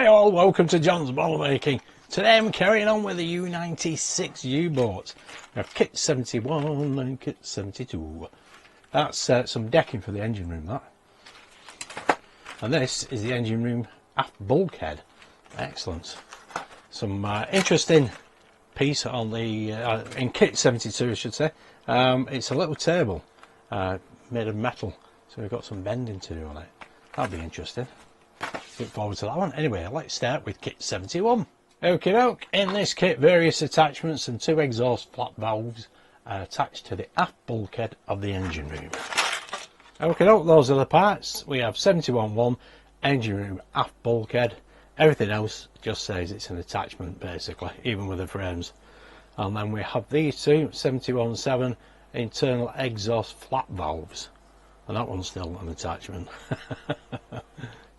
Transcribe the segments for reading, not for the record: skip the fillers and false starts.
Hi all, welcome to John's Bottle Making. Today I'm carrying on with the U-96 U-boat. We have kit 71 and kit 72. That's some decking for the engine room, that. And this is the engine room aft bulkhead. Excellent. Some interesting piece on the, in kit 72 I should say. It's a little table made of metal, so we've got some bending to do on it. That'll be interesting. Look forward to that one. Anyway, let's start with kit 71. Okie doke, in this kit various attachments and two exhaust flap valves are attached to the aft bulkhead of the engine room. Okie doke, those are the parts. We have 71.1 engine room aft bulkhead. Everything else just says it's an attachment basically, even with the frames. And then we have these two 71.7 internal exhaust flap valves, and that one's still an attachment.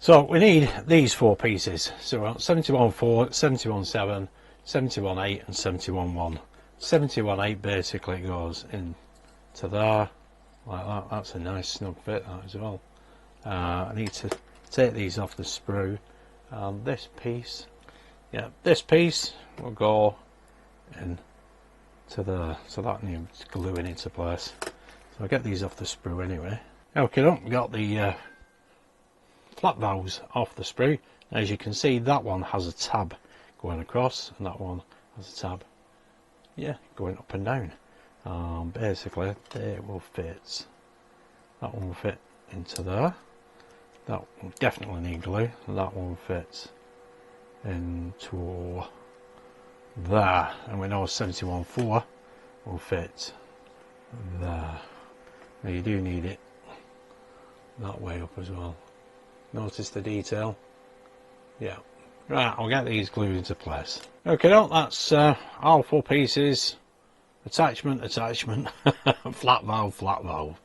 So we need these four pieces. So we're on 71.4, 71.7, 71.8 and 71.1. 71.8 basically goes into there like that. That's a nice snug fit that as well. I need to take these off the sprue, and this piece, yeah, this piece will go in to there, so that needs gluing into place. So I'll get these off the sprue anyway. Okay, we got the flap valves off the sprue. As you can see, that one has a tab going across and that one has a tab, yeah, going up and down. Basically they will fit, that one will fit into there, that will definitely need glue, and that one fits into there, and we know 71.4 will fit there. Now you do need it that way up as well. Notice the detail. Yeah, right, I'll get these glued into place. Okay, that's all four pieces. Attachment, flat valve,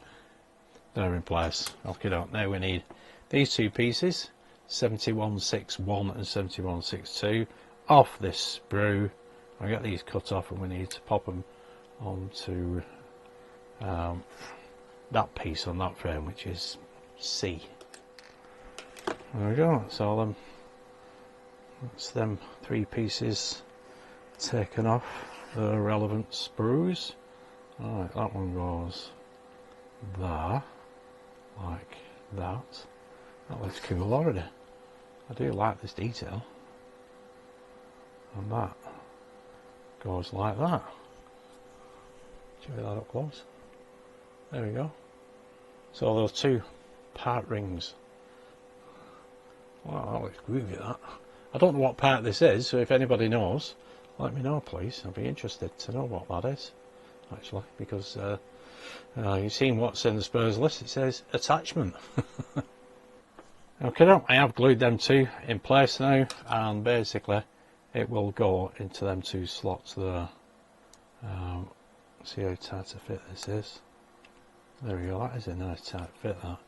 they're in place. Okay, now we need these two pieces, 71.61 and 71.62, off this sprue. I'll get these cut off, and we need to pop them onto that piece on that frame, which is C. There we go, that's all them, that's them three pieces taken off the relevant sprues. Alright, that one goes there, like that. That looks cool already. I do like this detail. And that goes like that. Show you that up close. There we go. So those two part rings. Wow, that looks groovy, that. I don't know what part this is, so if anybody knows, let me know please. I'd be interested to know what that is, actually, because you've seen what's in the Spurs list. It says attachment. Okay, I have glued them two in place now, and basically it will go into them two slots there. See how tight a fit this is. There we go, that is a nice tight fit, that.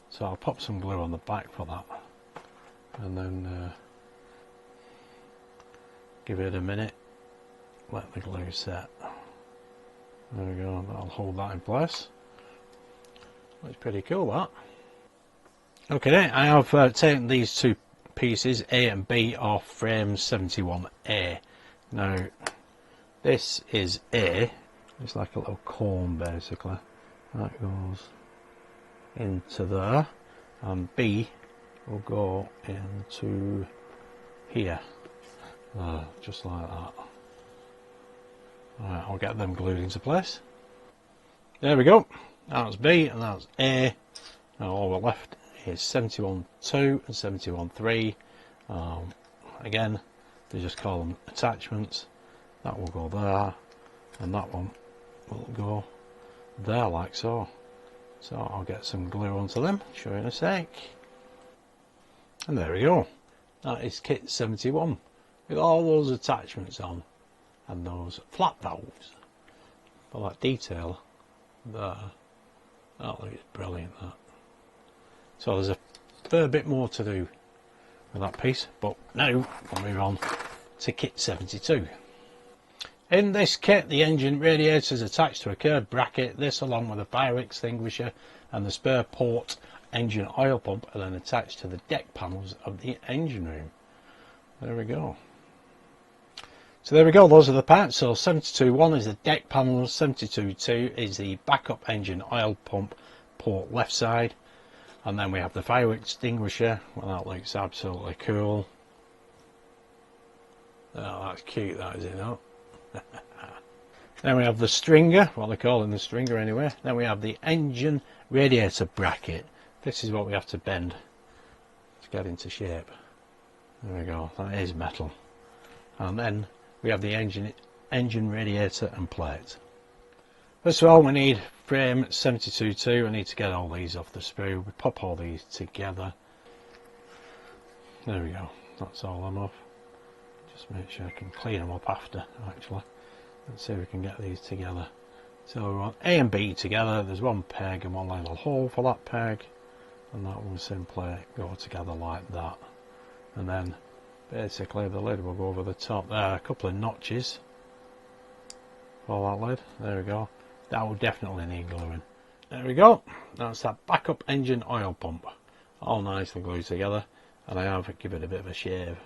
So I'll pop some glue on the back for that, and then give it a minute, let the glue set. There we go, that'll hold that in place. Looks pretty cool, that. Okay, I have taken these two pieces, A and B, off frame 71A. Now this is A, it's like a little comb basically, that goes into there, and B will go into here, just like that. Alright, I'll get them glued into place. There we go, that's B and that's A. Now all we're left is 71.2 and 71.3. Again, they just call them attachments. That will go there, and that one will go there like so. So I'll get some glue onto them, show you in a sec. And there we go. That is kit 71 with all those attachments on and those flap valves for that detail there. That looks brilliant, that. So there's a fair bit more to do with that piece, but now we'll move on to kit 72. In this kit, the engine radiator is attached to a curved bracket. This, along with a fire extinguisher and the spare port engine oil pump, are then attached to the deck panels of the engine room. There we go. So there we go, those are the parts. So 72.1 is the deck panel, 72.2 is the backup engine oil pump port left side, and then we have the fire extinguisher. Well, that looks absolutely cool. Oh, that's cute, that, is it not? Then we have the stringer, what they're calling the stringer anyway. Then we have the engine radiator bracket. This is what we have to bend to get into shape. There we go, that is metal. And then we have the engine radiator and plate. First of all, we need frame 72.2. I need to get all these off the sprue. We pop all these together. There we go, that's all them off. Just make sure I can clean them up after, actually. Let's see if we can get these together. So we want A and B together. There's one peg and one little hole for that peg, and that will simply go together like that. And then basically the lid will go over the top. There are a couple of notches for that lid. There we go. That will definitely need gluing. There we go. That's that backup engine oil pump. All nicely glued together. And I have given it a bit of a shave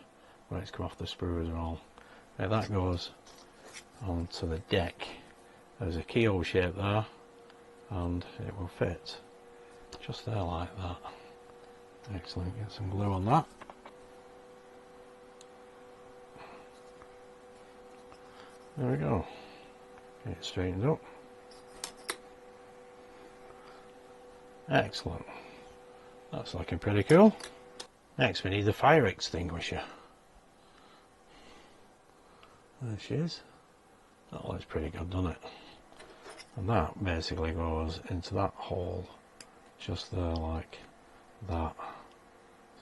when it's come off the sprue as well. Now that goes onto the deck. There's a keyhole shape there, and it will fit just there like that. Excellent. Get some glue on that. There we go. Get it straightened up. Excellent. That's looking pretty cool. Next we need the fire extinguisher. There she is. That looks pretty good, doesn't it? And that basically goes into that hole just there like that.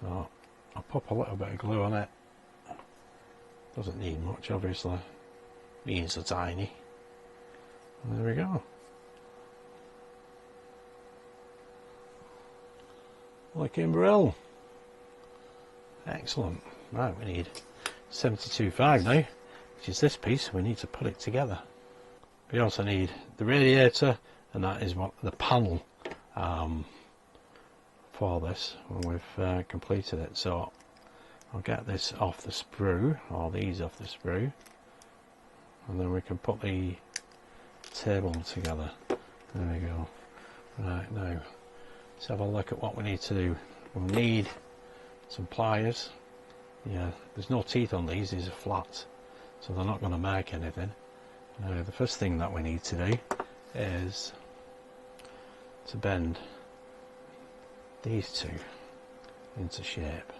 So I'll pop a little bit of glue on it. Doesn't need much, obviously, being so tiny. And there we go. Looking brill. Excellent. Right, we need 72.5 now, which is this piece. We need to put it together. We also need the radiator, and that is what the panel for this when we've completed it. So I'll get this off the sprue, or these off the sprue, and then we can put the table together. There we go. Right, now let's have a look at what we need to do. We'll need some pliers. Yeah, there's no teeth on these are flat, so they're not going to make anything. Now the first thing that we need to do is to bend these two into shape.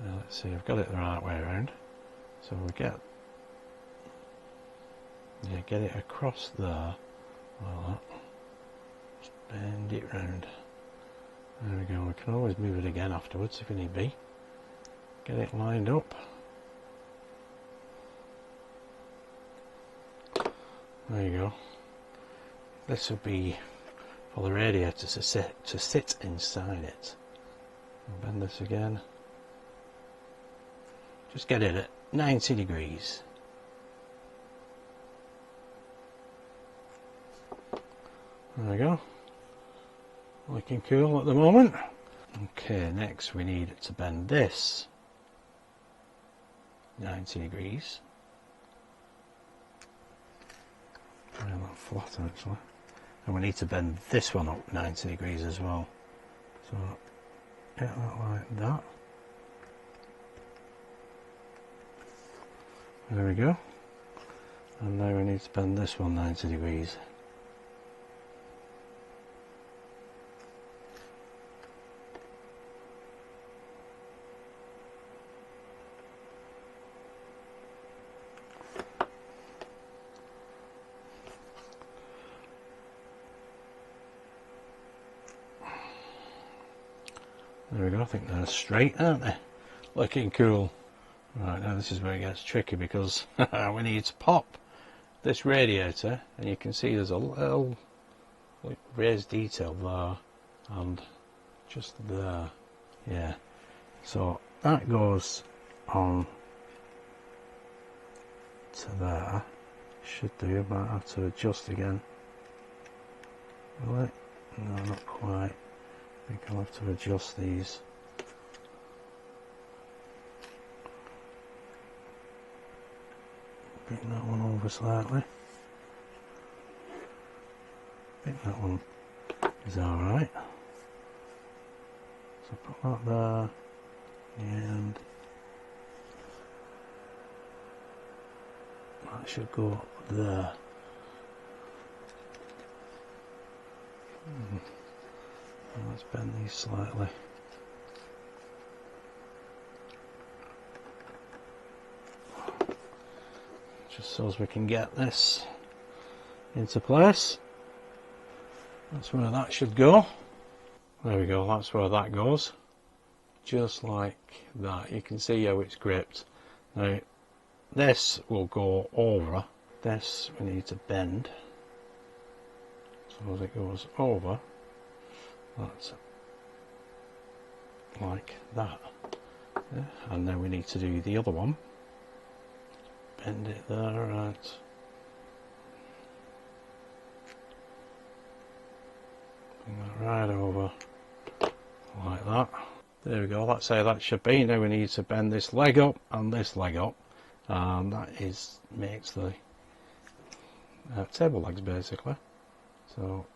Now let's see, I've got it the right way around. So we get it across there like that. Just bend it round. There we go. We can always move it again afterwards if we need be. Get it lined up. There you go. This will be for the radiator to sit inside it. I'll bend this again. Just get it at 90 degrees. There we go. Looking cool at the moment. Okay, next we need to bend this 90 degrees. Really not flat actually. And we need to bend this one up 90 degrees as well. So get that like that. There we go. And now we need to bend this one 90 degrees. There we go, I think they're straight, aren't they? Looking cool. Right, now this is where it gets tricky because we need to pop this radiator, and you can see there's a little like raised detail there and just there. Yeah, so that goes on to there. Should do, I might have to adjust again. Will it? No, not quite. I think I'll have to adjust these. bring that one over slightly. I think that one is alright. So put that there, and that should go there. Let's bend these slightly. Just so as we can get this into place. That's where that should go. There we go, that's where that goes. Just like that. You can see how it's gripped. Now this will go over. This we need to bend. So as it goes over, that's like that. Yeah. And then we need to do the other one. Bend it there, right. Bring that right over, like that. There we go, that's how that should be. Now we need to bend this leg up and this leg up. That makes the table legs basically. So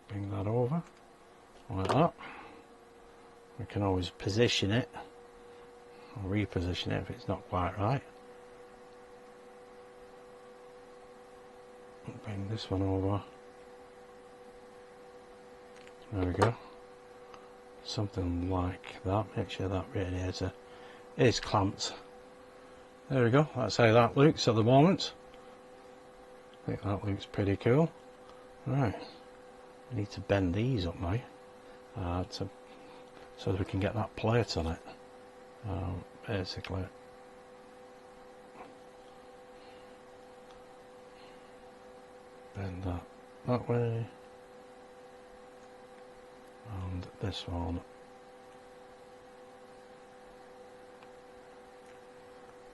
bring that over, like that. We can always position it, or reposition it if it's not quite right. Bring this one over. There we go. Something like that. Make sure that radiator is clamped. There we go. That's how that looks at the moment. I think that looks pretty cool. Right. We need to bend these up now, so that we can get that plate on it. Basically. Bend that way. And this one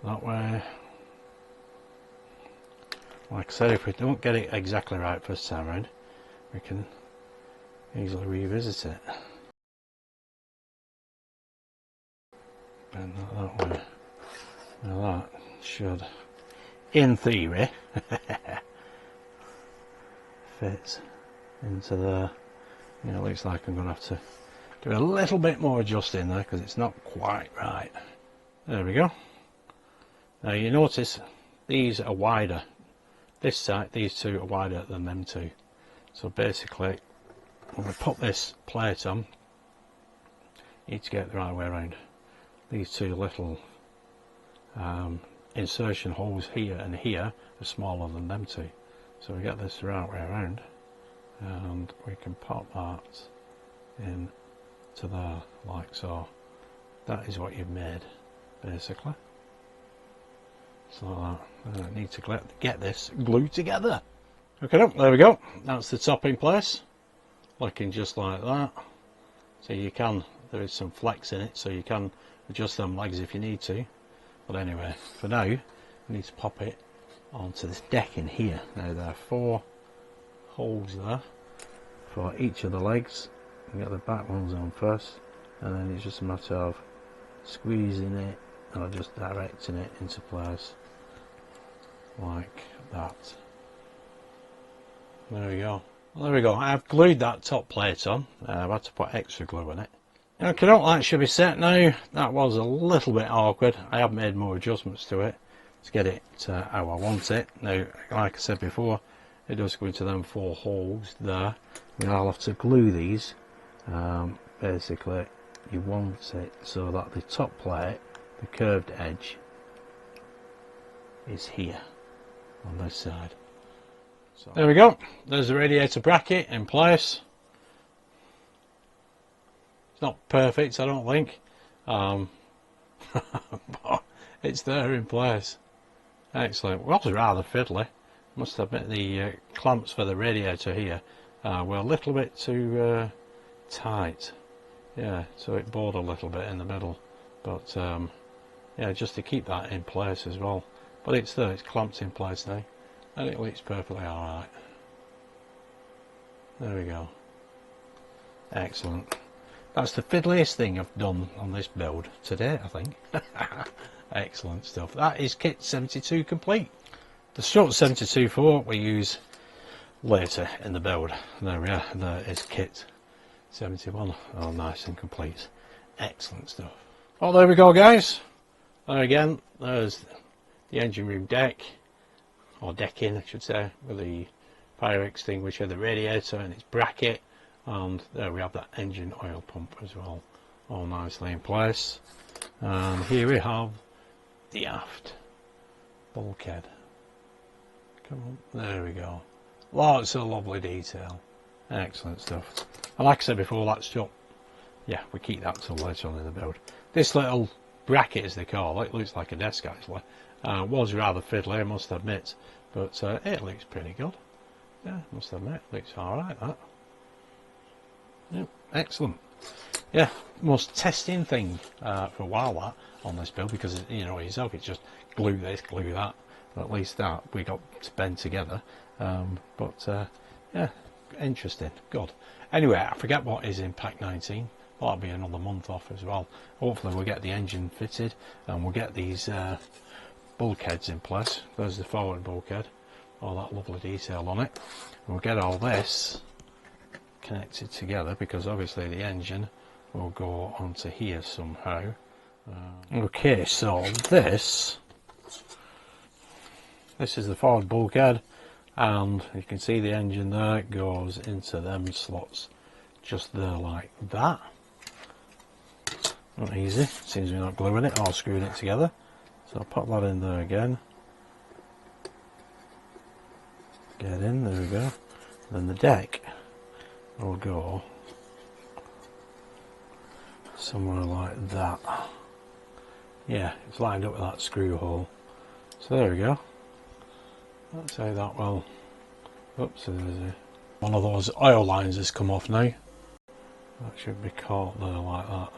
that way. Like I said, if we don't get it exactly right first time round, we can easily revisit it. Bend that way. Now that should, in theory, fit into there. You know, looks like I'm going to have to do a little bit more adjusting there because it's not quite right. There we go. Now you notice these are wider. This side, these two are wider than them two. So basically, when we put this plate on, you need to get it the right way around. These two little insertion holes here and here are smaller than them two. So we get this the right way around, and we can pop that in to there like so. That is what you've made basically. So I need to get this glued together. Okay, there we go. That's the top in place, looking just like that. So you can, there is some flex in it, so you can adjust them legs if you need to. But anyway, for now, we need to pop it onto this decking here. Now there are 4 holes there for each of the legs. You get the back ones on first, and then it's just a matter of squeezing it or just directing it into place like that. There we go. Well, there we go. I've glued that top plate on. I've had to put extra glue in it. Okay, that should be set now. That was a little bit awkward. I have made more adjustments to it to get it how I want it. Now, like I said before, it does go into them 4 holes there. And I'll have to glue these. Basically, you want it so that the top plate, the curved edge, is here on this side. So there we go. There's the radiator bracket in place. It's not perfect, I don't think, but it's there in place. Excellent. Well, it was rather fiddly. Must admit the clamps for the radiator here were a little bit too tight. Yeah, so it bored a little bit in the middle, but yeah, just to keep that in place as well. But it's there, it's clamped in place now, and it looks perfectly alright. There we go. Excellent. that's the fiddliest thing I've done on this build today, I think. Excellent stuff. That is kit 72 complete. The strut 72 fork we use later in the build. There we are, there is kit 71, all nice and complete. Excellent stuff. Well, there we go, guys. There again, there's the engine room deck, or decking I should say, with the fire extinguisher, the radiator and its bracket, and there we have that engine oil pump as well, all nicely in place. And here we have the aft bulkhead. Come on, there we go. Lots of lovely detail. Excellent stuff. And like I said before, that's just, yeah, we keep that till later on in the build. This little bracket, as they call it, looks like a desk actually. Was rather fiddly, I must admit, but it looks pretty good. Yeah, must admit, looks alright that. Yep, excellent. Yeah, most testing thing for a while that on this build, because you know yourself, it's just glue this, glue that. But at least that we got to bend together. Yeah, interesting, good. Anyway, I forget what is in pack 19. That'll be another month off as well. Hopefully we'll get the engine fitted and we'll get these bulkheads in place. There's the forward bulkhead, all that lovely detail on it. And we'll get all this connected together, because obviously the engine will go onto here somehow. Okay, so this is the forward bulkhead, and you can see the engine there. It goes into them slots just there like that. Not easy, seems we're not gluing it or screwing it together, so I'll pop that in there again. Get in, there we go. Then the deck will go somewhere like that. Yeah, it's lined up with that screw hole. So there we go. Let's say that well. Oops, so there's one of those oil lines has come off now. That should be caught there like that.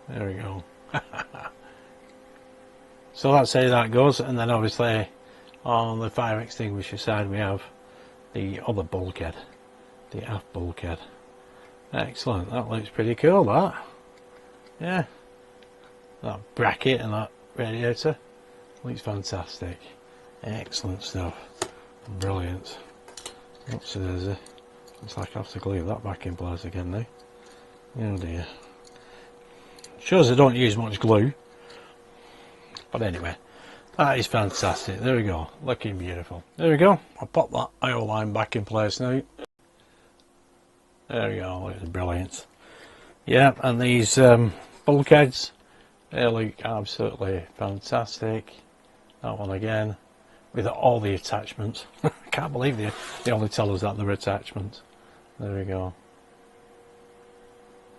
There we go. So that's how that goes, and then obviously on the fire extinguisher side we have the other bulkhead, the aft bulkhead. Excellent, that looks pretty cool that. Yeah, that bracket and that radiator looks fantastic. Excellent stuff, brilliant. Oops, there's a, looks like I have to glue that back in place again now. Oh dear. Shows I don't use much glue, but anyway, that is fantastic. There we go, looking beautiful. There we go, I'll pop that oil line back in place now. There we go, looks brilliant. Yeah, and these bulkheads, they look absolutely fantastic. That one again, with all the attachments. I can't believe they only tell us that they're attachments. There we go.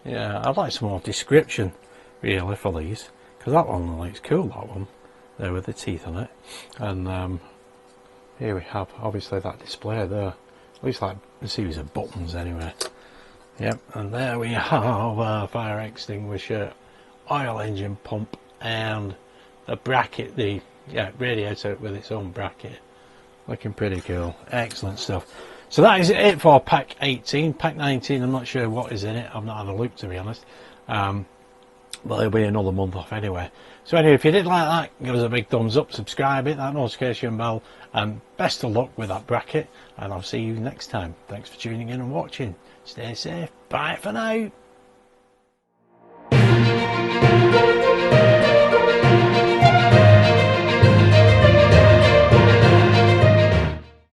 Yeah, I'd like some more description really for these, because that one looks cool, that one there with the teeth on it. And here we have obviously that display there, looks like a series of buttons anyway. Yep, and there we have a fire extinguisher, oil engine pump, and the bracket, the radiator with its own bracket. Looking pretty cool. Excellent stuff. So that is it for pack 18. Pack 19, I'm not sure what is in it. I've not had a look, to be honest. But there'll be another month off anyway. So anyway, if you did like that, give us a big thumbs up, subscribe, hit that notification bell, and best of luck with that bracket, and I'll see you next time. Thanks for tuning in and watching. Stay safe. Bye for now.